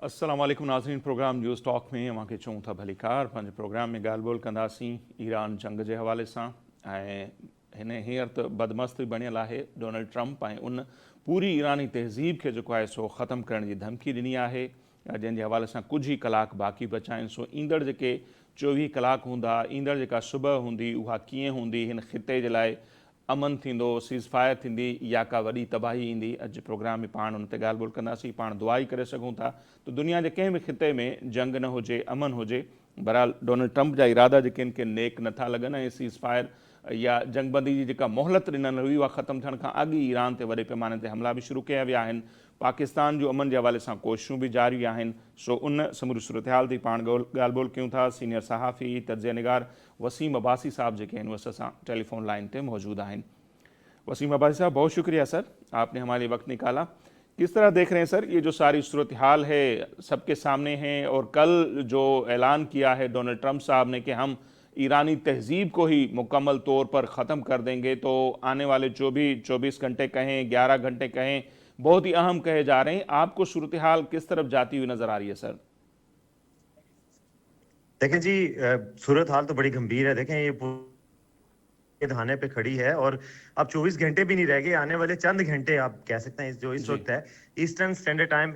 अस्सलाम वालेकुम नाज़रीन। प्रोग्राम न्यूज़ टॉक में अवां खे चऊं था भलीकार। पंहिंजे प्रोग्राम में ॻाल्हि ॿोल कंदासीं ईरान जंग जे हवाले सां। ऐं हींअर त बदमस्त बणियल आहे। डोनाल्ड ट्रंप ऐं उन पूरी ईरानी तहज़ीब खे जेको आहे सो ख़तमु करण जी धमकी ॾिनी आहे, जंहिंजे हवाले सां कुझु ई कलाक बाक़ी बचा आहिनि। सो ईंदड़ जेके 24 कलाक हूंदा, ईंदड़ जेका सुबुह हूंदी, उहा कीअं हूंदी, हिन ख़िते जे लाइ अमन थींदो, सीज़ फायर थींदी, या का वॾी तबाही ईंदी। अॼु प्रोग्राम में पाण उन ते ॻाल्हि ॿोल कंदासीं। पाण दुआ ई करे सघूं था त दुनिया जे कंहिं बि ख़िते में जंग न हुजे, अमन हुजे। बहरहाल डोनाल्ड ट्रंप जा इरादा जेके आहिनि के नेक नथा लॻनि, ऐं सीज़ फायर या जंगबंदी जी जेका मोहलत ॾिनल हुई उहा ख़तमु थियण खां अॻु ई ईरान ते वॾे पैमाने ते हमला बि शुरू कया विया आहिनि। पाकिस्तान जो अमन जे हवाले सां कोशिशूं बि जारी आहिनि। सो उन समूरी सूरत हाल ते पाण ॻाल्हि ॿोल कयूं था। सीनियर सहाफ़ी तर्ज़ निगार वसीम अब्बासी साहब जेके आहिनि उहे असां टेलीफोन लाइन ते मौजूद आहिनि। वसीम अब्बासी साहब, बहुत शुक्रिया सर, आपने हमारे लिए वक्त निकाला। किस तरह देख रहे हैं सर ये जो सारी सूरत हाल है सबके सामने है, और कल जो ऐलान किया है डोनाल्ड ट्रंप साहब ने कि हम ईरानी तहज़ीब को ही मुकम्मल तौर पर ख़त्म कर देंगे, तो आने वाले जो भी 24 घंटे कहें, 11 घंटे कहें, बहुत ही अहम कहे जा रहे हैं। आपको सूरत हाल किस तरफ जाती हुई नज़र आ रही है सर? देखें जी, सूरत हाल तो बड़ी गंभीर है। देखें, ये के धाने पे खड़ी है और अब 24 घंटे भी नहीं रह गए। आने वाले चंद घंटे आप कह सकते हैं जो इस जी वक्त है ईस्टर्न स्टैंडर्ड टाइम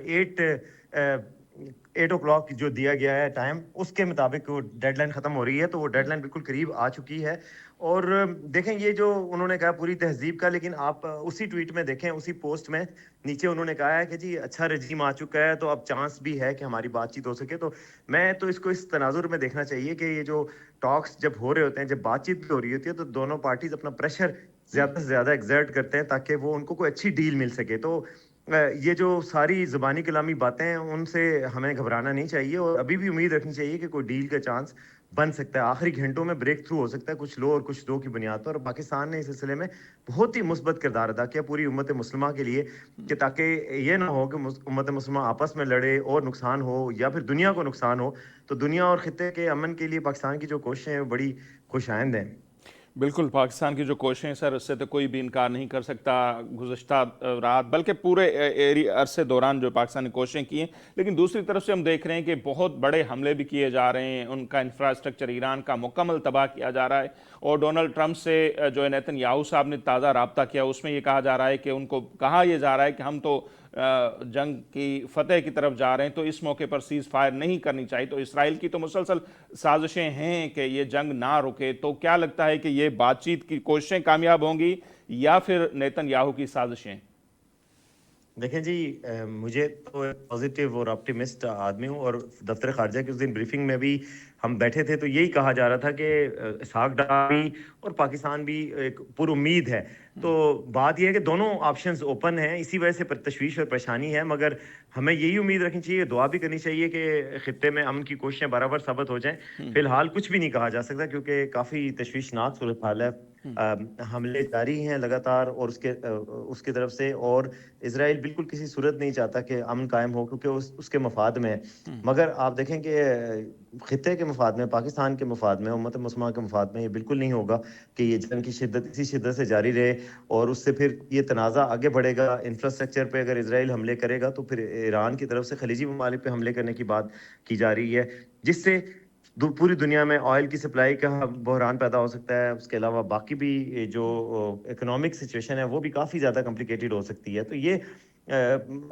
8 ओ क्लॉक जो दिया गया है टाइम, उसके मुताबिक वो डेडलाइन खत्म हो रही है। तो वो डेडलाइन बिल्कुल करीब आ चुकी है। और देखें, ये जो उन्होंने कहा पूरी तहजीब का, लेकिन आप उसी ट्वीट में देखें, उसी पोस्ट में नीचे उन्होंने कहा है कि जी अच्छा रजीम आ चुका है, तो अब चांस भी है कि हमारी बातचीत हो सके। तो मैं तो इसको इस तनाजुर में देखना चाहिए कि ये जो टॉक्स जब हो रहे होते हैं, जब बातचीत हो रही होती है, तो दोनों पार्टीज अपना प्रेशर ज्यादा से ज्यादा एक्सर्ट करते हैं ताकि वो उनको कोई अच्छी डील मिल सके। तो ये जो सारी जुबानी कलामी बातें हैं, उनसे हमें घबराना नहीं चाहिए और अभी भी उम्मीद रखनी चाहिए कि कोई डील का चांस बन सकता है। आखिरी घंटों में ब्रेक थ्रू हो सकता है, कुछ लो और कुछ दो की बुनियाद पर। और पाकिस्तान ने इस सिलसिले में बहुत ही मुस्बत किरदार अदा किया पूरी उम्मत मुस्लिमा के लिए, कि ताकि ये ना हो कि उम्मत मुस्लिमा आपस में लड़े और नुकसान हो या फिर दुनिया को नुकसान हो। तो दुनिया और खिते के अमन के लिए पाकिस्तान की जो कोशिशें हैं वो बड़ी खुशाइंद हैं। बिल्कुल, पाकिस्तान की जो कोशिशें सर, उससे तो कोई भी इनकार नहीं कर सकता। गुज़श्ता रात बल्कि पूरे अरसे दौरान जो पाकिस्तान ने कोशिशें की हैं, लेकिन दूसरी तरफ से हम देख रहे हैं कि बहुत बड़े हमले भी किए जा रहे हैं। उनका इंफ्रास्ट्रक्चर ईरान का मुकम्मल तबाह किया जा रहा है। और डोनाल्ड ट्रंप से जो है नेतन्याहू साहब ने ताज़ा रब्ता किया, उसमें ये कहा जा रहा है कि उनको कहा यह जा रहा है कि हम तो जंग की फतेह की तरफ जा रहे हैं, तो इस मौके पर सीज़ फायर नहीं करनी चाहिए। तो इसराइल की तो मुसलसल साजिशें हैं कि ये जंग ना रुके। तो क्या लगता है कि ये बातचीत की कोशिशें कामयाब होंगी या फिर नेतन्याहू की साजिशें? देखें जी, मुझे तो पॉजिटिव और ऑप्टिमिस्ट आदमी हूँ। और दफ्तर खारजा की उस दिन ब्रीफिंग में भी हम बैठे थे, तो यही कहा जा रहा था कि इसहाक डार भी और पाकिस्तान भी एक पुरुम्मीद है। तो बात यह है कि दोनों ऑप्शंस ओपन हैं। इसी वजह से तशवीश और परेशानी है, मगर हमें यही उम्मीद रखनी चाहिए, दुआ भी करनी चाहिए कि खित्ते में अमन की कोशिशें बराबर साबित हो जाएं। फिलहाल कुछ भी नहीं कहा जा सकता क्योंकि काफ़ी तशवीशनाक सूरत हाल है। हमले जारी हैं लगातार और उसकी तरफ से। और इसराइल बिल्कुल किसी सूरत नहीं चाहता कि अमन कायम हो, क्योंकि उसके मफाद में है। मगर आप देखें कि खित्ते के मफाद में, पाकिस्तान के मफाद में, उम्मत मुस्लिमा के मफाद में ये बिल्कुल नहीं होगा कि ये जंग की शिद्दत इसी शिद्दत से जारी रहे और उससे फिर ये तनाज़ा आगे बढ़ेगा। इंफ्रास्ट्रक्चर पे अगर इसराइल हमले करेगा तो फिर ईरान की तरफ से खलीजी ममालिक पे हमले करने की बात की जा रही है, जिससे पूरी दुनिया में ऑयल की सप्लाई का बहरान पैदा हो सकता है। उसके अलावा बाकी भी जो इकोनॉमिक सिचुएशन है वो भी काफ़ी ज़्यादा कॉम्प्लिकेटेड हो सकती है। तो ये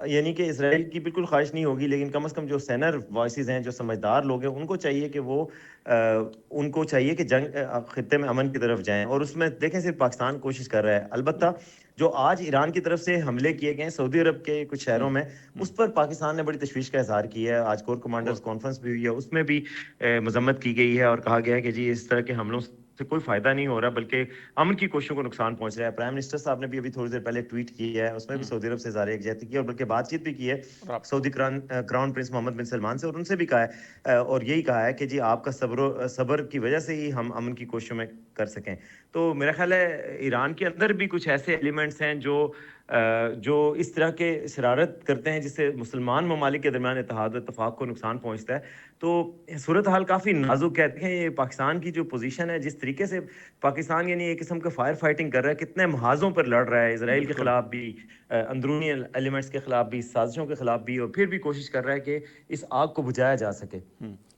यानी कि इसराइल की बिल्कुल ख्वाहिश नहीं होगी, लेकिन कम से कम जो सेनर वॉइसेस हैं, जो समझदार लोग हैं, उनको चाहिए कि उनको चाहिए कि जंग खित्ते में अमन की तरफ जाएं। और उसमें देखें सिर्फ पाकिस्तान कोशिश कर रहा है। अलबत्ता जो आज ईरान की तरफ से हमले किए गए सऊदी अरब के कुछ शहरों में, उस पर पाकिस्तान ने बड़ी तशवीश का इजहार किया है। आज कोर कमांडर्स कॉन्फ्रेंस भी हुई है, उसमें भी मजम्मत की गई है और कहा गया है कि जी इस तरह के हमलों से कोई फायदा नहीं हो रहा, बल्कि अमन की कोशिशों को नुकसान पहुंच रहा है। प्राइम मिनिस्टर साहब ने भी अभी थोड़ी देर पहले ट्वीट किया है, उसमें भी सऊदी अरब से इज़हार यकजहती की है और बल्कि बातचीत भी की है सऊदी क्राउन प्रिंस मोहम्मद बिन सलमान से, और उनसे भी कहा है और यही कहा है कि जी आपका सब्र की वजह से ही हम अमन की कोशिशों में कर सकें। तो मेरा ख्याल है ईरान के अंदर भी कुछ ऐसे एलिमेंट्स हैं जो जो इस तरह के शरारत करते हैं जिससे मुसलमान ममालिक के दरमियान इत्तेहाद और इत्तेफाक को नुकसान पहुंचता है। तो सूरत हाल काफ़ी नाजुक कहते हैं। ये पाकिस्तान की जो पोजीशन है, जिस तरीके से पाकिस्तान यानी एक किस्म का फायर फाइटिंग कर रहा है, कितने महाजों पर लड़ रहा है, इसराइल के बिल्कुल। खिलाफ भी, अंदरूनी एलिमेंट्स के खिलाफ भी, साजिशों के खिलाफ भी, और फिर भी कोशिश कर रहा है कि इस आग को बुझाया जा सके।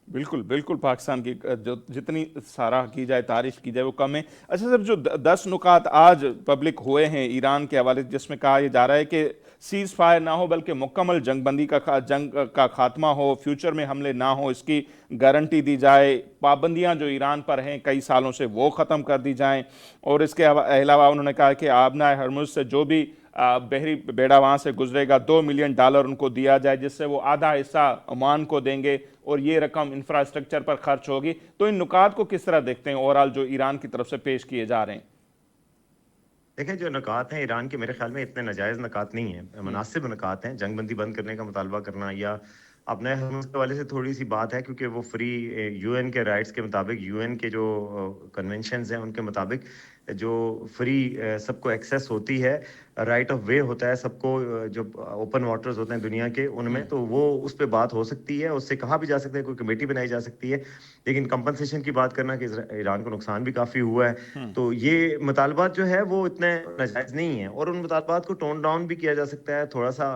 बिल्कुल बिल्कुल, पाकिस्तान की जो जितनी सराह की जाए, तारीफ की जाए, वो कम है। अच्छा सर, जो 10 नुकात आज पब्लिक हुए हैं ईरान के हवाले से, जिसमें कहा यह जा रहा है कि सीज फायर ना हो बल्कि मुकम्मल जंगबंदी का जंग का खात्मा हो, फ्यूचर में हमले ना हो, इसकी गारंटी दी जाए, पाबंदियां जो ईरान पर हैं कई सालों से वो ख़त्म कर दी जाएं, और इसके अलावा उन्होंने कहा कि आबना हरमुज से जो भी बहरी बेड़ा वहाँ से गुजरेगा $2 मिलियन उनको दिया जाए, जिससे वो आधा हिस्सा ओमान को देंगे और ये रकम इंफ्रास्ट्रक्चर पर खर्च होगी। तो इन नुकात को किस तरह देखते हैं ओवरऑल जो ईरान की तरफ से पेश किए जा रहे हैं? देखें, जो नकात हैं ईरान के, मेरे ख्याल में इतने नाजायज़ नकात नहीं हैं, मुनासिब नकात हैं। जंगबंदी बंद करने का मुतालबा करना या अपने हरमुज़ के हवाले से थोड़ी सी बात है, क्योंकि वो फ्री यूएन के राइट्स के मुताबिक, यूएन के जो कन्वेंशंस हैं उनके मुताबिक जो फ्री सबको एक्सेस होती है, राइट ऑफ वे होता है सबको, जो ओपन वाटर्स होते हैं दुनिया के उनमें, तो वो उस पर बात हो सकती है, उससे कहा भी जा सकता है, कोई कमेटी बनाई जा सकती है। लेकिन कंपनसेशन की बात करना कि ईरान को नुकसान भी काफ़ी हुआ है, तो ये मुतालबात जो है वो इतने नाजायज़ नहीं है, और उन मुतालबात को टोन डाउन भी किया जा सकता है थोड़ा सा।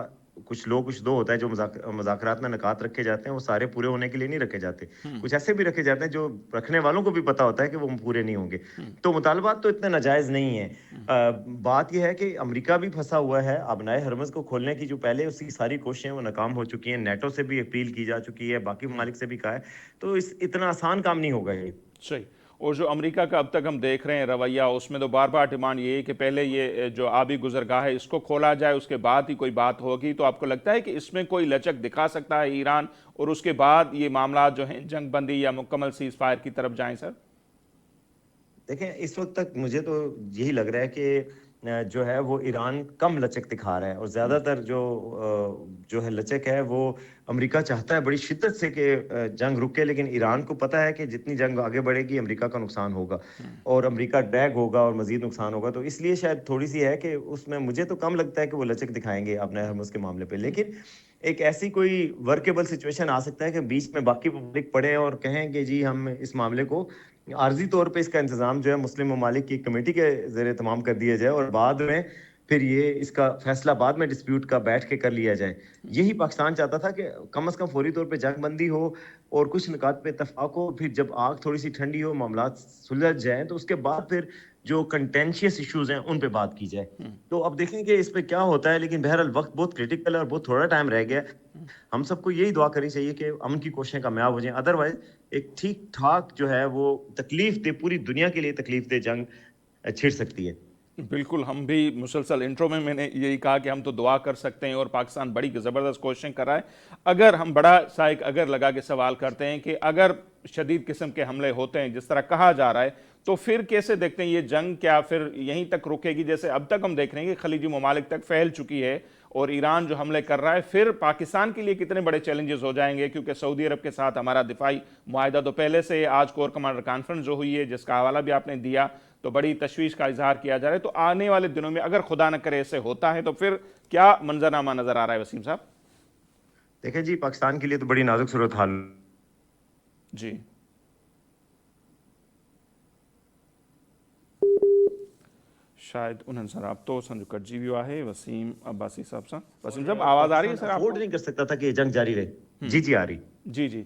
कुछ लोग कुछ दो होता है, जो मुज़ाकरात में नकात रखे जाते हैं वो सारे पूरे होने के लिए नहीं रखे जाते। कुछ ऐसे भी रखे जाते हैं जो रखने वालों को भी पता होता है कि वो पूरे नहीं होंगे। तो मुतालबात तो इतने नाजायज़ नहीं है। बात यह है कि अमेरिका भी फंसा हुआ है। आबनाए हरमुज़ को खोलने की जो पहले उसकी सारी कोशिशें वो नाकाम हो चुकी हैं। नेटो से भी अपील की जा चुकी है, बाकी ममालिक से भी कहा है। तो इस इतना आसान काम नहीं होगा ये। सही। और जो अमेरिका का अब तक हम देख रहे हैं रवैया, उसमें तो बार बार डिमांड ये है कि पहले ये जो आबी गुजरगाह है इसको खोला जाए, उसके बाद ही कोई बात होगी। तो आपको लगता है कि इसमें कोई लचक दिखा सकता है ईरान, और उसके बाद ये मामला जो हैं जंग बंदी या मुकम्मल सीज फायर की तरफ जाएं सर? देखें, इस वक्त तक मुझे तो यही लग रहा है कि जो है वो ईरान कम लचक दिखा रहा है, और ज़्यादातर जो है लचक है वो अमेरिका चाहता है बड़ी शिद्दत से कि जंग रुके, लेकिन ईरान को पता है कि जितनी जंग आगे बढ़ेगी अमेरिका का नुकसान होगा और अमेरिका ड्रैग होगा और मजीद नुकसान होगा। तो इसलिए शायद थोड़ी सी है कि उसमें मुझे तो कम लगता है कि वो लचक दिखाएंगे अपने हरमुज़ के मामले पे। लेकिन एक ऐसी कोई वर्केबल सिचुएशन आ सकता है कि बीच में बाकी पब्लिक पड़े और कहें कि जी हम इस मामले को आर्जी तौर पे इसका इंतजाम जो है मुस्लिम ममालिक की कमेटी के ज़रिए तमाम कर दिया जाए, और बाद में फिर ये इसका फैसला बाद में डिस्प्यूट का बैठ के कर लिया जाए। यही पाकिस्तान चाहता था कि कम से कम फौरी तौर पे जंगबंदी हो और कुछ निकात पे इत्तफाक हो, फिर जब आग थोड़ी सी ठंडी हो, मामलात सुलझ जाएं, तो उसके बाद फिर जो कंटेंशियस इश्यूज हैं उन पे बात की जाए। तो अब देखेंगे इस पे क्या होता है, लेकिन बहरहाल वक्त बहुत क्रिटिकल है और बहुत थोड़ा टाइम रह गया है। हम सबको यही दुआ करनी चाहिए कि अमन की कोशिशें कामयाब हो जाएं, अदरवाइज एक ठीक ठाक जो है वो तकलीफ दे, पूरी दुनिया के लिए तकलीफ दे जंग छिड़ सकती है। बिल्कुल, हम भी मुसलसल इंट्रो में मैंने यही कहा कि हम तो दुआ कर सकते हैं, और पाकिस्तान बड़ी ज़बरदस्त कोशिशें कर रहा है। अगर हम बड़ा सा एक अगर लगा के सवाल करते हैं कि अगर शदीद किस्म के हमले होते हैं जिस तरह कहा जा रहा है, तो फिर कैसे देखते हैं ये जंग क्या फिर यहीं तक रुकेगी? जैसे अब तक हम देख रहे हैं कि खलीजी ममालिक तक फैल चुकी है और ईरान जो हमले कर रहा है, फिर पाकिस्तान के लिए कितने बड़े चैलेंजेस हो जाएंगे, क्योंकि सऊदी अरब के साथ हमारा दिफाई मुआहदा तो पहले से, आज कोर कमांडर कॉन्फ्रेंस जो हुई है जिसका हवाला भी आपने दिया, तो बड़ी तशवीश का इजहार किया जा रहा है। तो आने वाले दिनों में अगर खुदा न करे ऐसे होता है तो फिर क्या मंजरनामा नजर आ रहा है वसीम साहब? देखिए जी, पाकिस्तान के लिए तो बड़ी नाजुक सूरत हाल। जी, शायद उन्हनि सर आप तो संजू कटजी वियो आहे वसीम अब्बासी साहब सां। वसीम साहब आवाज आ रही है सर अफोर्ड आपको? नहीं कर सकता था कि ये जंग जारी रहे। जी जी आ रही। जी जी।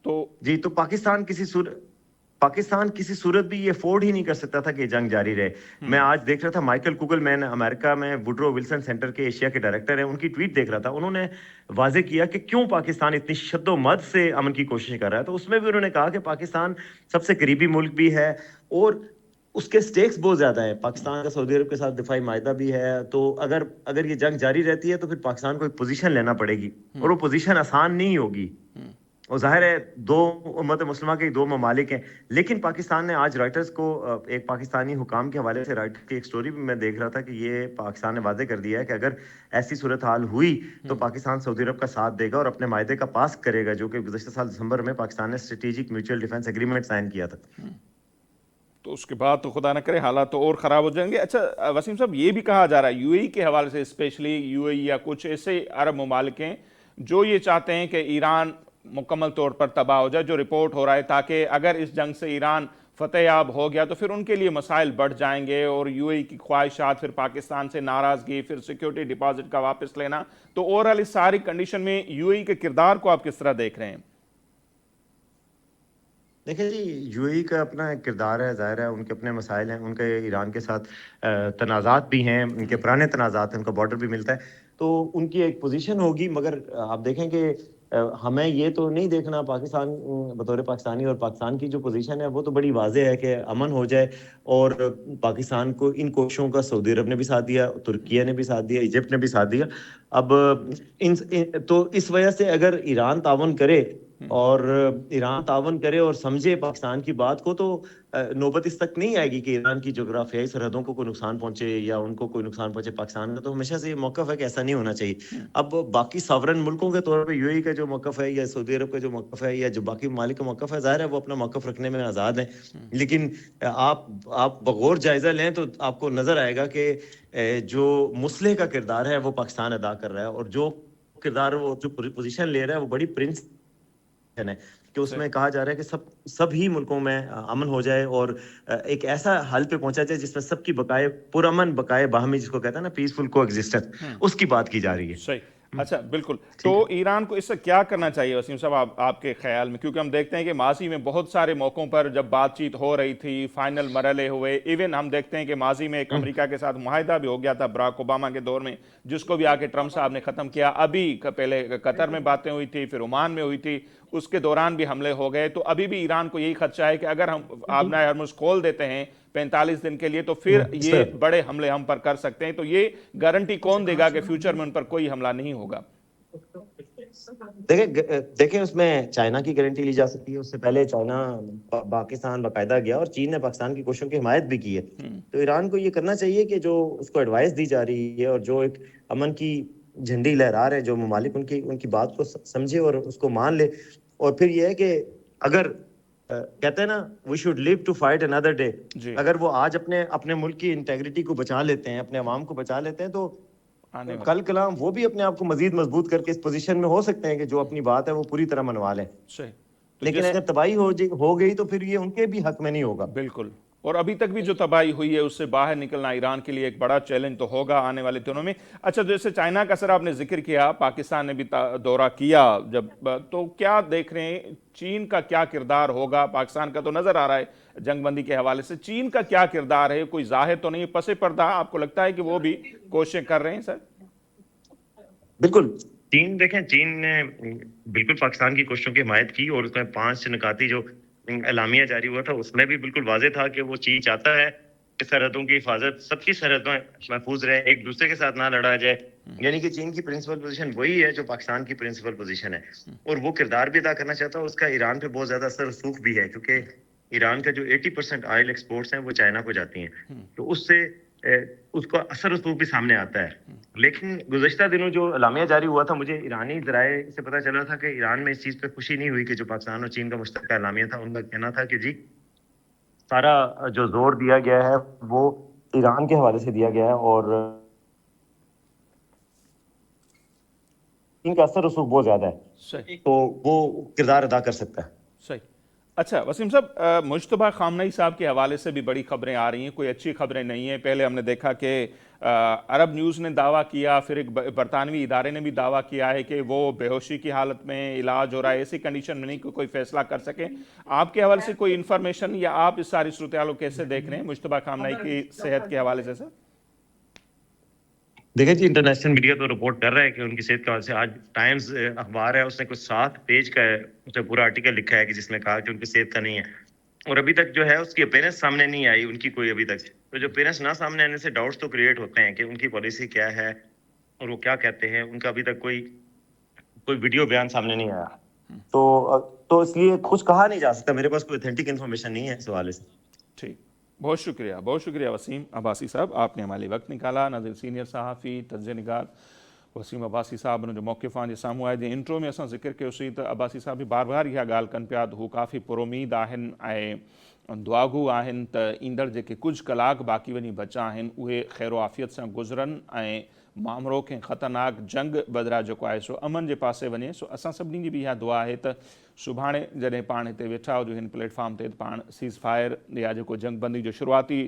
तो जी, तो पाकिस्तान किसी सूरत भी ये अफोर्ड ही नहीं कर सकता था कि ये जंग जारी रहे। मैं आज देख रहा था माइकल कुगलमैन अमेरिका में वुडरो विल्सन सेंटर के एशिया के डायरेक्टर हैं, उनकी ट्वीट देख रहा था। उन्होंने वाजे किया कि क्यों पाकिस्तान इतनी शद्दोमद से अमन की कोशिश कर रहा है। तो उसमें भी उन्होंने कहा कि पाकिस्तान सबसे करीबी मुल्क भी है और उसके स्टेक्स बहुत ज्यादा है। पाकिस्तान का सऊदी अरब के साथ दिफाई मायदा भी है। तो अगर अगर ये जंग जारी रहती है तो फिर पाकिस्तान को एक पोजीशन लेना पड़ेगी, और वो पोजीशन आसान नहीं होगी। और जाहिर है दो उम्मत मुस्लिमा के दो ममालिक हैं, लेकिन पाकिस्तान ने आज रॉयटर्स को एक पाकिस्तानी हुकाम के हवाले से राइटर की एक स्टोरी भी मैं देख रहा था कि ये पाकिस्तान ने वादे कर दिया है कि अगर ऐसी सूरत हाल हुई तो पाकिस्तान सऊदी अरब का साथ देगा और अपने मायदे का पास करेगा, जो कि गुज़श्ता साल दिसंबर में पाकिस्तान ने strategic mutual defence agreement sign किया था। तो उसके बाद तो खुदा न करे हालात तो और ख़राब हो जाएंगे। अच्छा वसीम साहब, ये भी कहा जा रहा है यूएई के हवाले से, स्पेशली यूएई या कुछ ऐसे अरब ममालिक हैं जो ये चाहते हैं कि ईरान मुकम्मल तौर पर तबाह हो जाए, जो रिपोर्ट हो रहा है, ताकि अगर इस जंग से ईरान फतेहयाब हो गया तो फिर उनके लिए मसाइल बढ़ जाएंगे और यूएई की ख्वाहिशात, फिर पाकिस्तान से नाराज़गी, फिर सिक्योरिटी डिपॉजिट का वापस लेना। तो ओवरऑल इस सारी कंडीशन में यूएई के किरदार को आप किस तरह देख रहे हैं? देखिए जी, यूएई का अपना एक किरदार है, ज़ाहिर है उनके अपने मसाइल हैं, उनके ईरान के साथ तनाज़ात भी हैं, उनके पुराने तनाज़ात हैं, उनका बॉर्डर भी मिलता है, तो उनकी एक पोजीशन होगी। मगर आप देखें कि हमें ये तो नहीं देखना पाकिस्तान, बतौर पाकिस्तानी, और पाकिस्तान की जो पोजीशन है वो तो बड़ी वाज़ेह है कि अमन हो जाए। और पाकिस्तान को इन कोशिशों का सऊदी अरब ने भी साथ दिया, तुर्किया ने भी साथ दिया, इजिप्ट ने भी साथ दिया। अब तो इस वजह से अगर ईरान तावन करे और ईरान तावन करे और समझे पाकिस्तान की बात को, तो नौबत इस तक नहीं आएगी कि ईरान की जोग्राफियाई सरहदों को कोई नुकसान पहुंचे या उनको कोई नुकसान पहुंचे पाकिस्तान का। तो हमेशा से ये मौक़िफ़ है कि ऐसा नहीं होना चाहिए। अब बाकी सॉवरन मुल्कों के तौर पे यूएई का जो मौक़िफ़ है या सऊदी अरब का जो मौक़िफ़ है या जो बाकी ममालिक का मौक़िफ़ है, ज़ाहिर है वो अपना मौक़िफ़ रखने में आज़ाद हैं। लेकिन आप बगौर जायज़ा लें तो आपको नज़र आएगा कि जो मुसलह का किरदार है वो पाकिस्तान अदा कर रहा है, और जो किरदार, वो जो पोजीशन ले रहा है वो बड़ी प्रिंस है कि सही। उसमें कहा जा रहा है कि सभी मुल्कों में अमन हो जाए और एक ऐसा हल पे पहुंचा जाए जिसमें सबकी बकाए पुरअमन बकाए बाहमी, जिसको कहते हैं ना पीसफुल कोएग्जिस्टेंस, उसकी बात की जा रही है। सही। अच्छा, बिल्कुल। तो ठीक है। ईरान को इससे क्या करना चाहिए वसीम साहब, आपके ख्याल में? क्योंकि हम देखते हैं कि माजी में बहुत सारे मौक़ों पर जब बातचीत हो रही थी, फाइनल मरहले हुए, इवन हम देखते हैं कि माजी में एक अमेरिका के साथ मुआहिदा भी हो गया था बराक ओबामा के दौर में, जिसको भी आके ट्रंप साहब ने ख़त्म किया। अभी पहले कतर में बातें हुई थी, फिर ओमान में हुई थी, उसके दौरान भी हमले हो गए। तो अभी भी ईरान को यही खदशा है कि अगर हम आबना हरमुज़ खोल देते हैं 45 दिन के लिए, तो फिर ये सर, बड़े हमले हम पर कर सकते हैं। तो ये गारंटी कौन देगा कि फ्यूचर में उन पर कोई हमला नहीं होगा? देखिए उसमें चाइना की गारंटी ली जा सकती है। उससे पहले चाइना पाकिस्तान बाकायदा गया और चीन ने पाकिस्तान की कोशिशों की हिमायत भी की है। तो ईरान को ये करना चाहिए कि जो उसको एडवाइस दी जा रही है और जो एक अमन की झंडी लहरा रहे हैं जो ममालिक, उनकी उनकी बात को समझे और उसको मान ले। और फिर ये है कि अगर कहते हैं ना, we should live to fight another day. जी। अगर वो आज अपने अपने मुल्क की इंटेग्रिटी को बचा लेते हैं, अपने अवाम को बचा लेते हैं, तो आने वाला। कल कलाम वो भी अपने आप को मजीद मजबूत करके इस पोजीशन में हो सकते हैं कि जो अपनी बात है वो पूरी तरह मनवा लें। सही। तो लेकिन जिस अगर तबाही हो गई तो फिर ये उनके भी हक में नहीं होगा। बिल्कुल। और अभी तक भी जो तबाही हुई है उससे बाहर निकलना ईरान के लिए एक बड़ा चैलेंज तो होगा आने वाले दिनों में। अच्छा, जैसे चाइना का सर आपने जिक्र किया, पाकिस्तान ने भी दौरा किया जब, तो क्या देख रहे हैं चीन का क्या किरदार होगा? पाकिस्तान का तो नजर आ रहा है जंगबंदी के हवाले से, चीन का क्या किरदार है? कोई जाहिर तो नहीं, पसे पर्दा आपको लगता है कि वो भी कोशिशें कर रहे हैं सर? बिल्कुल। चीन देखें, चीन ने बिल्कुल पाकिस्तान की कोशिशों की हिमायत की और उसमें 5 निकाती जो एलामिया जारी हुआ था उसमें भी बिल्कुल वाज़ेह था कि वो चीन चाहता है कि सरहदों की हिफाजत, सबकी सरहदें महफूज रहे, एक दूसरे के साथ ना लड़ा जाए। यानी कि चीन की प्रिंसिपल पोजीशन वही है जो पाकिस्तान की प्रिंसिपल पोजीशन है, और वो किरदार भी अदा करना चाहता है। उसका ईरान पे बहुत ज्यादा असर रसूख भी है, क्योंकि ईरान का जो 80% ऑयल एक्सपोर्ट्स हैं वो चाइना को जाती हैं, तो उससे उसका असर रसूख भी सामने आता है। लेकिन गुज़श्ता दिनों जो एलामिया जारी हुआ था, मुझे ईरानी ज़राए से पता चला था कि ईरान में इस चीज़ पे खुशी नहीं हुई कि जो पाकिस्तान और चीन का मुश्तरका एलामिया था, उनका कहना था कि जी सारा जो जोर दिया गया है वो ईरान के हवाले से दिया गया है और इनका असर रसूख बहुत ज्यादा है, सही। तो वो किरदार अदा कर सकता है। सही। अच्छा वसीम साहब, मुश्तबा खामनई साहब के हवाले से भी बड़ी खबरें आ रही हैं, कोई अच्छी खबरें नहीं हैं। पहले हमने देखा कि अरब न्यूज़ ने दावा किया, फिर एक बरतानवी इदारे ने भी दावा किया है कि वो बेहोशी की हालत में इलाज हो रहा है, ऐसी कंडीशन में नहीं कि कोई फैसला कर सके। आपके हवाले से कोई इन्फॉर्मेशन, या आप इस सारी सूरत हाल को कैसे देख रहे हैं मुश्तबा खामनई की सेहत के हवाले से सर? देखिए जी, इंटरनेशनल मीडिया तो रिपोर्ट कर रहा है कि उनकी सेहत के हवाले से, आज टाइम्स अखबार है उसने कुछ 7 पेज का उसने पूरा आर्टिकल लिखा है कि जिसमें कहा कि उनकी सेहत का नहीं है, और अभी तक जो है उसकी अपीयरेंस सामने नहीं आई उनकी कोई अभी तक। तो जो अपीयरेंस ना सामने आने से डाउट्स तो क्रिएट होते हैं कि उनकी पॉलिसी क्या है और वो क्या कहते हैं। उनका अभी तक कोई कोई वीडियो बयान सामने नहीं आया, तो तो इसलिए कुछ कहा नहीं जा सकता। मेरे पास कोई ऑथेंटिक इन्फॉर्मेशन नहीं है इस हवाले से। ठीक। बहुत शुक्रिया वसीम अब्बासी साहब, आपने हमारे लिए वक्त निकाला। नाज़िर सीनियर सहाफ़ी तज्ज़िया निगार वसीम अब्बासी साहब ने जो मौक़िफ़ जे साम्हूं आहे, जे इंट्रो में असां ज़िक्र कयोसीं त अब्बासी साहब बि बार बार इहा ॻाल्हि कनि पिया त हू काफ़ी पुरुमीद आहिनि ऐं दुआगू आहिनि त ईंदड़ जेके कुझु कलाक बाक़ी वञी बचा आहिनि उहे ख़ैर आफ़ियत सां गुज़रनि ऐं मामरो खे ख़तरनाक जंग बदिरां जेको आहे सो अमन जे पासे वञे। सो असां सभिनी जी बि इहा दुआ आहे त सुभाणे जॾहिं पाण हिते वेठा हुजूं हिन प्लेटफॉर्म ते पाण सीज़ फायर या जेको जंग बंदी जो शुरूआती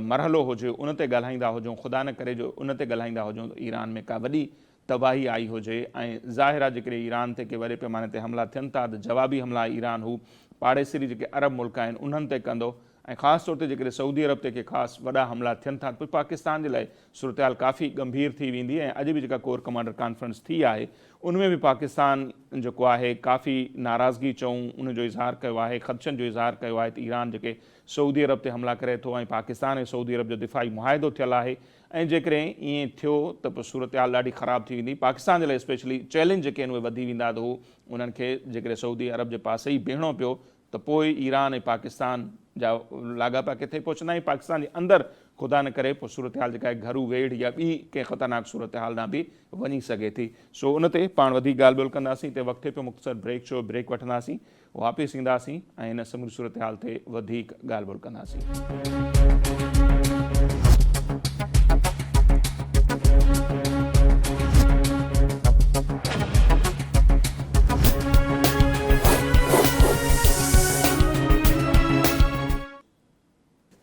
मरहलो हुजे उन ते ॻाल्हाईंदा हुजूं, ख़ुदा न करे जो उन ते ॻाल्हाईंदा हुजूं त ईरान में का वॾी तबाही आई हुजे। ऐं ज़ाहिर आहे जेकॾहिं ईरान ते के वॾे पैमाने ते हमला थियनि था त जवाबी हमला ईरान हू पाड़ेसरी जेके अरब मुल्क आहिनि उन्हनि ते कंदो ऐं ख़ासि तौर ते जेकॾहिं सऊदी अरब ते के ख़ासि वॾा हमला थियनि था त पाकिस्तान जे लाइ सूरत हाल काफ़ी गंभीर थी वेंदी। ऐं अॼु बि जेका कोर कमांडर कॉन्फ्रेंस थी आहे उनमें बि पाकिस्तान जेको आहे काफ़ी नाराज़गी चऊं उनजो इज़हार कयो आहे, ख़दशनि जो इज़हार कयो आहे त ईरान जेके सऊदी अरब ते हमला करे थो ऐं पाकिस्तान ऐं सऊदी अरब जो दिफ़ाई मुआहिदो थियल आहे ऐं जेकॾहिं ईअं थियो त पोइ सूरत हाल ॾाढी ख़राबु थी वेंदी। पाकिस्तान जे लाइ स्पेशली चैलेंज जेके आहिनि उहे वधी वेंदा त हू उन्हनि खे जेकॾहिं सऊदी अरब जे पासे ई बीहणो पियो त पोइ ईरान ऐं पाकिस्तान जा लाॻापा किथे पहुचंदा आहिनि। पाकिस्तान जे अंदरि ख़ुदा न करे पोइ सूरत हाल जेका आहे घरू वेड़ या ॿी कंहिं ख़तरनाक सूरत हाल ॾांहुं बि वञी सघे थी। सो उन ते पाण वधीक ॻाल्हि ॿोल कंदासीं। ते वक़्तु पियो मुख़्तसर ब्रेक छो ब्रेक वठंदासीं, वापसि ईंदासीं ऐं हिन समूरी सूरत हाल ते वधीक ॻाल्हि ॿोल कंदासीं।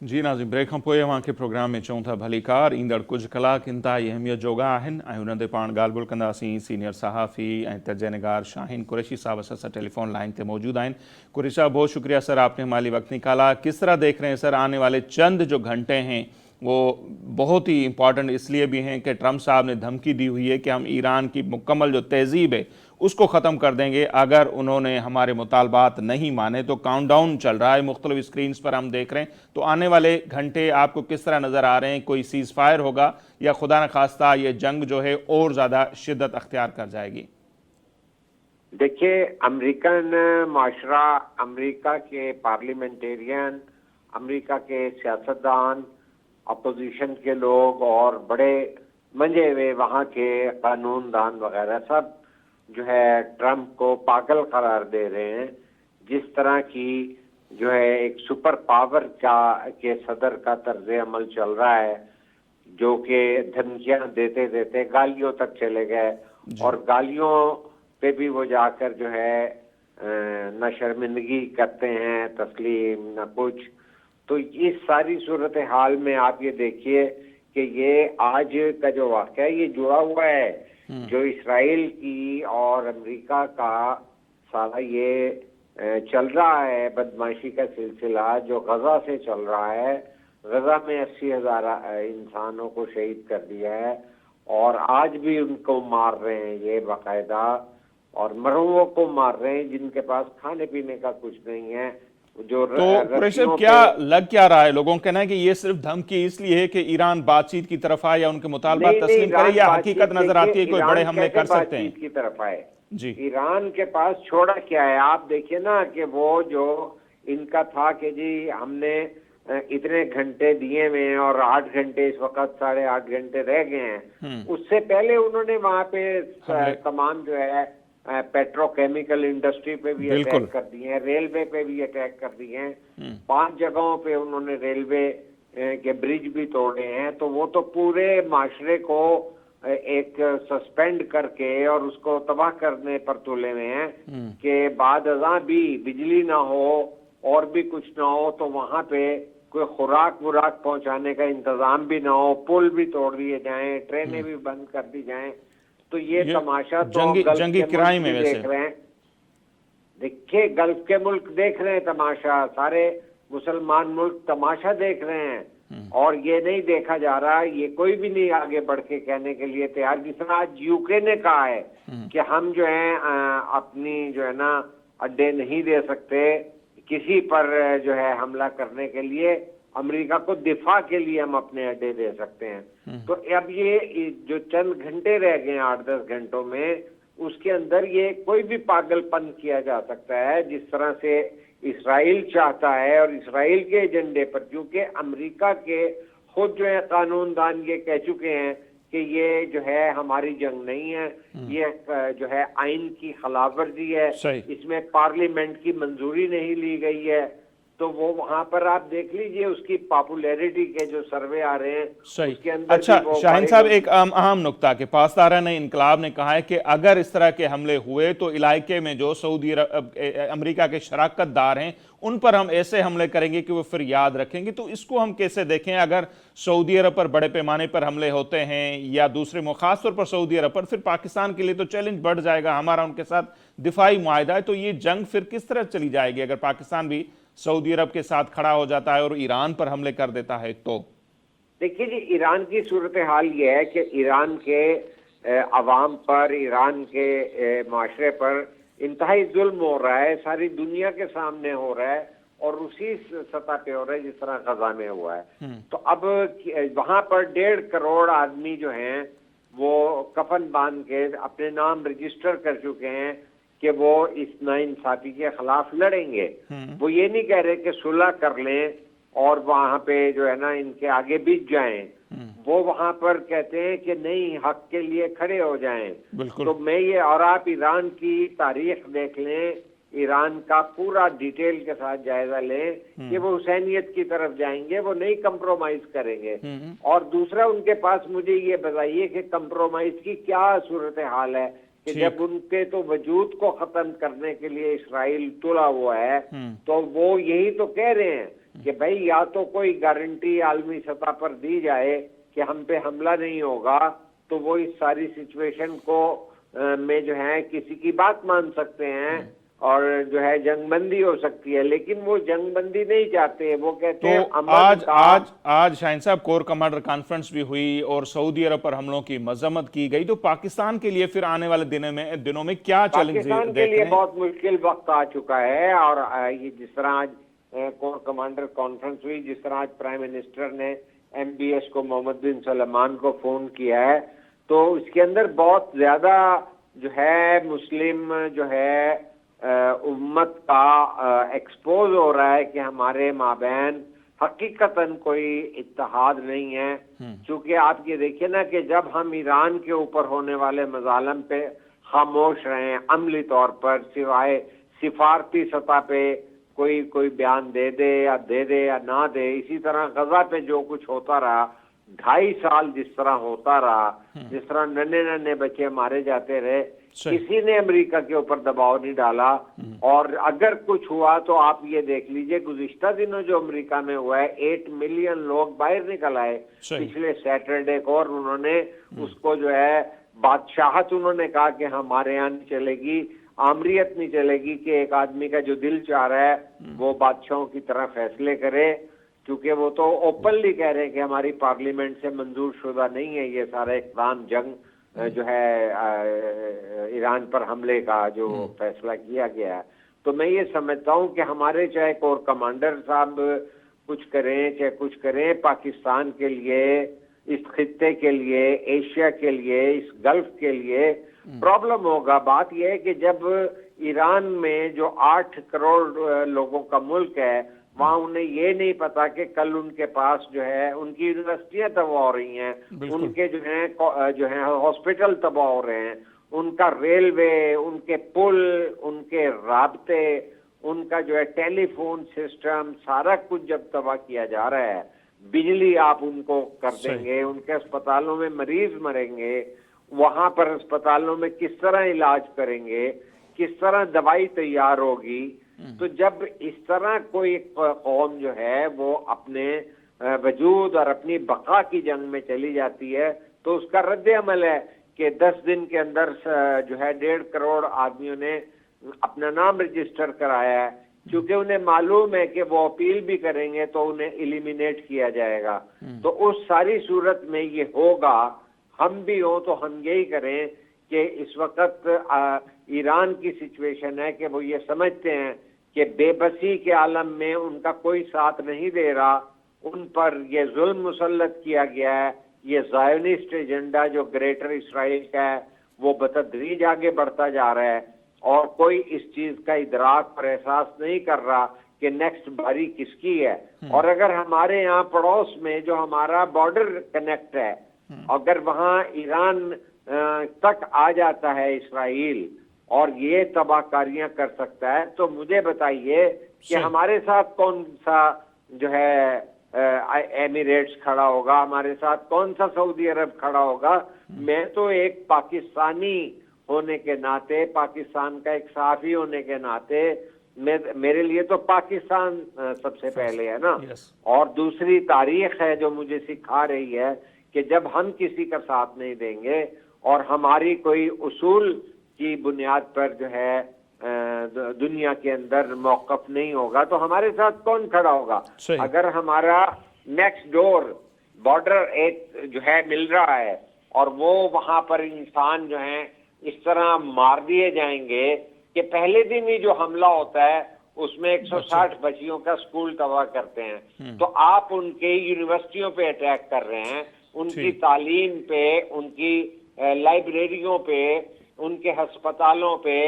जी नाज़रीन, ब्रेक खां पोइ अव्हांखे प्रोग्राम में चऊं था भली कार। ईंदड़ कुझु कलाक इंतिहाई अहमियत जोगा आहिनि ऐं हुन ते पाण ॻाल्हि ॿोल कंदासीं। सीनियर सहाफ़ी ऐं तर्जनिगार शाहीन कुरैशी साहब असां सां टेलीफोन लाइन पे मौजूद आहिनि। कुरैशी साहब, बहुत शुक्रिया सर, आपने हमारे वक्त निकाला। किस तरह देख रहे हैं सर आने वाले चंद जो घंटे हैं वो बहुत ही इंपॉर्टेंट इसलिए भी हैं कि ट्रंप साहब ने धमकी दी हुई है कि हम ईरान की मुकम्मल जो तहजीब है उसको ख़त्म कर देंगे अगर उन्होंने हमारे मुतालबात नहीं माने। तो काउंटडाउन चल रहा है, मुख्तलिफ स्क्रीन्स पर हम देख रहे हैं। तो आने वाले घंटे आपको किस तरह नज़र आ रहे हैं? कोई सीज़ फायर होगा या खुदा न खास्ता ये जंग जो है और ज़्यादा शिद्दत अख्तियार कर जाएगी? देखिए, अमेरिकन माशरा, अमेरिका के पार्लियामेंटेरियन, अमेरिका के सियासतदान, अपोजिशन के लोग और बड़े मंजे हुए वहाँ के कानूनदान वगैरह सब जो है ट्रंप को पागल करार दे रहे हैं। जिस तरह की जो है एक सुपर पावर के सदर का तर्ज अमल चल रहा है, जो कि धमकियां देते देते गालियों तक चले गए और गालियों पे भी वो जाकर जो है न शर्मिंदगी करते हैं तस्लीम न कुछ। तो इस सारी सूरत हाल में आप ये देखिए कि ये आज का जो वाक़या ये जुड़ा हुआ है जो इसराइल की और अमेरिका का सारा ये चल रहा है बदमाशी का सिलसिला जो गजा से चल रहा है। गजा में 80,000 इंसानों को शहीद कर दिया है और आज भी उनको मार रहे हैं ये बाकायदा, और मरहुओं को मार रहे हैं जिनके पास खाने पीने का कुछ नहीं है। जो तो कुरैशी साहब, क्या लग क्या रहा है? लोगों का कहना है कि ये सिर्फ धमकी इसलिए है कि ईरान बातचीत की तरफ आए या उनके मुतालबा तस्लीम करे, या हकीकत नजर आती है कोई बड़े हमले कर सकते हैं की तरफ आए? जी, ईरान के पास छोड़ा क्या है? आप देखिए ना कि वो जो इनका था कि जी हमने इतने घंटे दिए हुए हैं और 8 घंटे इस वक्त 8.5 घंटे रह गए हैं। उससे पहले उन्होंने वहां पे तमाम जो है पेट्रोकेमिकल इंडस्ट्री पे भी अटैक कर दिए हैं, रेलवे पे भी अटैक कर दिए हैं, 5 जगहों पे उन्होंने रेलवे के ब्रिज भी तोड़े हैं। तो वो तो पूरे माशरे को एक सस्पेंड करके और उसको तबाह करने पर तुले हुए हैं कि बाद अज़ां भी बिजली ना हो और भी कुछ ना हो तो वहां पे कोई खुराक वुराक पहुंचाने का इंतजाम भी ना हो, पुल भी तोड़ दिए जाएं, ट्रेनें भी बंद कर दी जाएं। तो ये तमाशा तो जंगी क्राइम है वैसे। देख रहे हैं, देखिए गल्फ के मुल्क देख रहे हैं तमाशा, सारे मुसलमान मुल्क तमाशा देख रहे हैं और ये नहीं देखा जा रहा, ये कोई भी नहीं आगे बढ़ के कहने के लिए तैयार। जिस तरह आज यूके ने कहा है कि हम जो है अपनी जो है ना अड्डे नहीं दे सकते किसी पर जो है हमला करने के लिए, अमेरिका को दिफा के लिए हम अपने अड्डे दे सकते हैं। तो अब ये जो चंद घंटे रह गए 8-10 घंटों में, उसके अंदर ये कोई भी पागलपन किया जा सकता है जिस तरह से इसराइल चाहता है और इसराइल के एजेंडे पर, क्योंकि अमेरिका के खुद जो है कानूनदान ये कह चुके हैं कि ये जो है हमारी जंग नहीं है, ये जो है आइन की खिलाफवर्जी है, इसमें पार्लियामेंट की मंजूरी नहीं ली गई है। तो वो वहां पर आप देख लीजिए उसकी पॉपुलैरिटी के जो सर्वे आ रहे हैं सही। उसके अंदर अच्छा भी वो शाहीन बड़े साहब, लोग- एक अहम नुक्ता कि पासदारा ने इनकलाब ने कहा है कि अगर इस तरह के हमले हुए तो इलाके में जो सऊदी अमेरिका के शराकतदार हैं उन पर हम ऐसे हमले करेंगे कि वो फिर याद रखेंगे। तो इसको हम कैसे देखें? अगर सऊदी अरब पर बड़े पैमाने पर हमले होते हैं या दूसरे खासतौर पर सऊदी अरब पर, फिर पाकिस्तान के लिए तो चैलेंज बढ़ जाएगा, हमारा उनके साथ दिफाई मुआहदा है। तो ये जंग फिर किस तरह चली जाएगी अगर पाकिस्तान भी सऊदी अरब के साथ खड़ा हो जाता है और ईरान पर हमले कर देता है? तो देखिए जी, ईरान की सूरत हाल ये है कि ईरान के अवाम पर, ईरान के माशरे पर इंतहाई जुल्म हो रहा है, सारी दुनिया के सामने हो रहा है और उसी सतह पे हो रहा है जिस तरह गजा में हुआ है। तो अब वहां पर 1.5 करोड़ आदमी जो हैं वो कफन बांध के अपने नाम रजिस्टर कर चुके हैं कि वो इस नाइंसाफी के खिलाफ लड़ेंगे। वो ये नहीं कह रहे कि सुलह कर लें और वहां पे जो है ना इनके आगे बीत जाएं, वो वहां पर कहते हैं कि नहीं, हक के लिए खड़े हो जाएं। तो मैं ये, और आप ईरान की तारीख देख लें, ईरान का पूरा डिटेल के साथ जायजा लें कि वो हुसैनियत की तरफ जाएंगे, वो नहीं कंप्रोमाइज करेंगे। और दूसरा, उनके पास मुझे ये बताइए कि कंप्रोमाइज की क्या सूरत हाल है कि जब उनके तो वजूद को खत्म करने के लिए इसराइल तुला हुआ है, तो वो यही तो कह रहे हैं कि भाई या तो कोई गारंटी आलमी सतह पर दी जाए कि हम पे हमला नहीं होगा, तो वो इस सारी सिचुएशन को में जो है किसी की बात मान सकते हैं और जो है जंगबंदी हो सकती है, लेकिन वो जंगबंदी नहीं चाहते। वो कहते हैं तो आज शाहीन साहब कोर कमांडर कॉन्फ्रेंस भी हुई और सऊदी अरब पर हमलों की मजम्मत की गई। तो पाकिस्तान के लिए फिर आने वाले दिनों में क्या चैलेंज पाकिस्तान के लिए बहुत मुश्किल वक्त आ चुका है। और ये जिस तरह आज कोर कमांडर कॉन्फ्रेंस हुई, जिस तरह आज प्राइम मिनिस्टर ने MBS को, मोहम्मद बिन सलमान को फोन किया है, तो इसके अंदर बहुत ज्यादा जो है मुस्लिम जो है उम्मत का एक्सपोज हो रहा है कि हमारे माबैन हकीकतन कोई इत्तेहाद नहीं है। क्योंकि आप ये देखिए ना कि जब हम ईरान के ऊपर होने वाले मजालम पे खामोश रहे अमली तौर पर, सिवाय सिफारती सतह पे कोई बयान दे दे या ना दे, इसी तरह गजा पे जो कुछ होता रहा, 2.5 साल जिस तरह होता रहा, जिस तरह नन्हे बच्चे मारे जाते रहे, किसी ने अमेरिका के ऊपर दबाव नहीं डाला। और अगर कुछ हुआ तो आप ये देख लीजिए, गुज़िश्ता दिनों जो अमेरिका में हुआ है, 8 मिलियन लोग बाहर निकल आए पिछले सैटरडे को, और उन्होंने उसको जो है बादशाहत उन्होंने कहा कि हमारे यहाँ नहीं चलेगी, आमरीत नहीं चलेगी कि एक आदमी का जो दिल चाह रहा है वो बादशाहों की तरह फैसले करे। क्योंकि वो तो ओपनली कह रहे हैं कि हमारी पार्लियामेंट से मंजूर शुदा नहीं है ये सारा इक़दाम, जंग जो है ईरान पर हमले का जो फैसला किया गया है। तो मैं ये समझता हूँ कि हमारे चाहे कोर कमांडर साहब कुछ करें चाहे कुछ करें, पाकिस्तान के लिए, इस खित्ते के लिए, एशिया के लिए, इस गल्फ के लिए प्रॉब्लम होगा। बात यह है कि जब ईरान में जो 8 करोड़ लोगों का मुल्क है, वहां उन्हें ये नहीं पता कि कल उनके पास जो है उनकी यूनिवर्सिटियां तबाह हो रही हैं, उनके जो है हॉस्पिटल तबाह हो रहे हैं, उनका रेलवे, उनके पुल, उनके राब्ते, उनका जो है टेलीफोन सिस्टम, सारा कुछ जब तबाह किया जा रहा है, बिजली आप उनको कर देंगे, उनके अस्पतालों में मरीज मरेंगे, वहां पर अस्पतालों में किस तरह इलाज करेंगे, किस तरह दवाई तैयार होगी। तो जब इस तरह कोई कौम जो है वो अपने वजूद और अपनी बका की जंग में चली जाती है, तो उसका रद्द अमल है कि 10 दिन के अंदर जो है 1.5 करोड़ आदमियों ने अपना नाम रजिस्टर कराया है, क्योंकि उन्हें मालूम है कि वो अपील भी करेंगे तो उन्हें एलिमिनेट किया जाएगा। तो उस सारी सूरत में ये होगा, हम भी हो तो हम यही करें कि इस वक्त ईरान की सिचुएशन है कि वो ये समझते हैं कि बेबसी के आलम में उनका कोई साथ नहीं दे रहा, उन पर ये जुल्म मुसल्लत किया गया है, ये ज़ायोनिस्ट एजेंडा जो ग्रेटर इसराइल का है वो बतदरीज आगे बढ़ता जा रहा है, और कोई इस चीज का इदराक और एहसास नहीं कर रहा कि नेक्स्ट बारी किसकी है। और अगर हमारे यहाँ पड़ोस में जो हमारा बॉर्डर कनेक्ट है, अगर वहां ईरान तक आ जाता है इसराइल, और ये तबाहकारियां कर सकता है, तो मुझे बताइए कि सही। हमारे साथ कौन सा जो है एमिरेट्स खड़ा होगा, हमारे साथ कौन सा सऊदी अरब खड़ा होगा। मैं तो एक पाकिस्तानी होने के नाते, पाकिस्तान का एक सहाफ़ी होने के नाते, मेरे लिए तो पाकिस्तान सबसे पहले है ना। Yes. और दूसरी तारीख है जो मुझे सिखा रही है कि जब हम किसी का साथ नहीं देंगे और हमारी कोई उसूल की बुनियाद पर जो है दुनिया के अंदर मौक़िफ़ नहीं होगा, तो हमारे साथ कौन खड़ा होगा। सही। अगर हमारा नेक्स्ट डोर बॉर्डर एक जो है मिल रहा है और वो वहां पर इंसान जो है इस तरह मार दिए जाएंगे कि पहले दिन ही जो हमला होता है उसमें 160 बच्चियों का स्कूल तबाह करते हैं, तो आप उनके यूनिवर्सिटियों पे अटैक कर रहे हैं, उनकी ठीक। तालीम पे, उनकी लाइब्रेरियों पे, उनके अस्पतालों पे,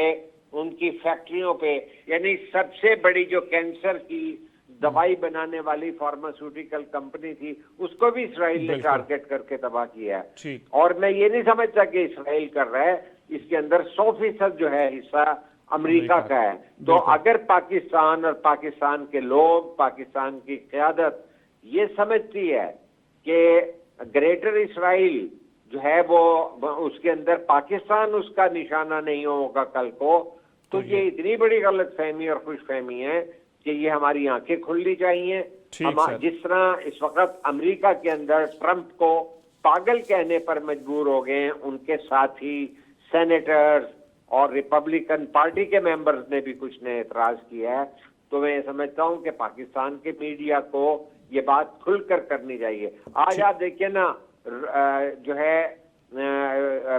उनकी फैक्ट्रियों पे। यानी सबसे बड़ी जो कैंसर की दवाई बनाने वाली फार्मास्यूटिकल कंपनी थी उसको भी इसराइल ने बिल्कुल। टारगेट करके तबाह किया है। ठीक। और मैं ये नहीं समझता कि इसराइल कर रहा है, इसके अंदर 100% जो है हिस्सा अमेरिका का है। तो बिल्कुल। अगर पाकिस्तान और पाकिस्तान के लोग, पाकिस्तान की क़यादत ये समझती है कि ग्रेटर इसराइल जो है वो उसके अंदर पाकिस्तान उसका निशाना नहीं होगा कल को, तो ये इतनी बड़ी गलतफहमी और खुशफहमी है कि ये हमारी आंखें खुलनी चाहिए। ठीक हम सर। जिस तरह इस वक्त अमेरिका के अंदर ट्रंप को पागल कहने पर मजबूर हो गए हैं, उनके साथी सेनेटर्स और रिपब्लिकन पार्टी के मेंबर्स ने भी कुछ ने एतराज किया है, तो मैं समझता हूं कि पाकिस्तान के मीडिया को ये बात खुलकर करनी चाहिए। आज आप देखिए ना, जो है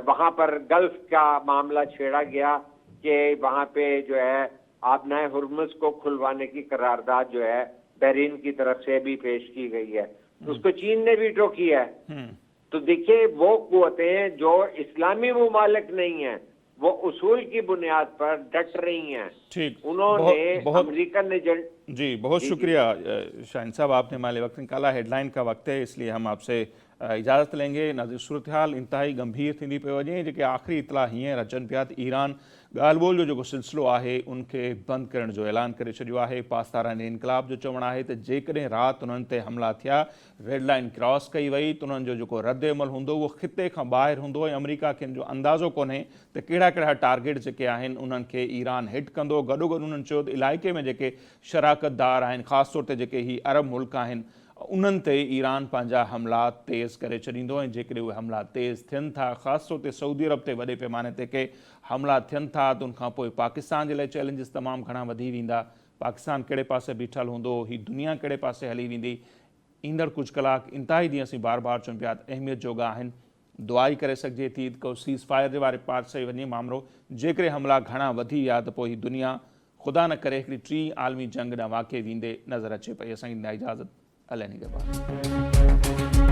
वहां पर गल्फ का मामला छेड़ा गया कि वहां पे जो है आप नए हुर्मुज को खुलवाने की करारदाद जो है बहरीन की तरफ से भी पेश की गई है, उसको चीन ने वीटो किया है। तो देखिए वो कुव्वतें जो इस्लामी मुमालिक नहीं है, वो उसूल की बुनियाद पर डट रही हैं। ठीक। उन्होंने बहुत अमेरिकन एजेंट जी, बहुत शुक्रिया शाहीन साहब, आपने माले वक्त निकाला। हेडलाइन का वक्त है, इसलिए हम आपसे इजाज़त लेंगे। नाज़रीन, सूरत हाल इंतहाई गंभीर थींदी पे वञे, जेके आख़िरी इतला हींअर अचनि पिया त ईरान ॻाल्हि ॿोल जो जेको सिलसिलो आहे उनखे बंदि करण जो ऐलान करे छॾियो आहे। पासदारनि इनकलाब जो चवणु आहे त जेकॾहिं राति उन्हनि ते हमला थिया, रेड लाइन क्रॉस कई वई, त उन्हनि जो जेको रद्द अमल हूंदो उहो ख़िते खां ॿाहिरि हूंदो ऐं अमेरिका खे जो अंदाज़ो कोन्हे त कहिड़ा कहिड़ा टारगेट जेके आहिनि उन्हनि खे ईरान हिट कंदो। गॾोगॾु उन्हनि चयो त इलाइक़े में जेके शराकतदार आहिनि, ख़ासि तौर ते जेके ही अरब मुल्क आहिनि, उन्हनि ते ईरान पंहिंजा हमला तेज़ करे छॾींदो ऐं जेकॾहिं उहे हमला तेज़ थियनि था, ख़ासि तौर ते सऊदी अरब ते वॾे पैमाने ते के हमला थियनि था, त उनखां पोइ पाकिस्तान जे लाइ चैलेंजिस तमामु घणा वधी वेंदा। पाकिस्तान कहिड़े पासे बीठल हूंदो, ही दुनिया कहिड़े पासे हली वेंदी। ईंदड़ कुझु कलाक इंतहाई जीअं असीं बार बार चऊं पिया अहमियत जोगा आहिनि। दुआ ई करे सघिजे थी त को सीज़ फायर जे वारे पासे वञे मामिलो। जेकॾहिं हमला घणा वधी विया त पोइ ही दुनिया ख़ुदा न करे हिकिड़ी टीं आलमी जंग ॾांहुं वाक़ई वेंदे नज़र अचे पई। असांजी इजाज़त अलाए निगहबान।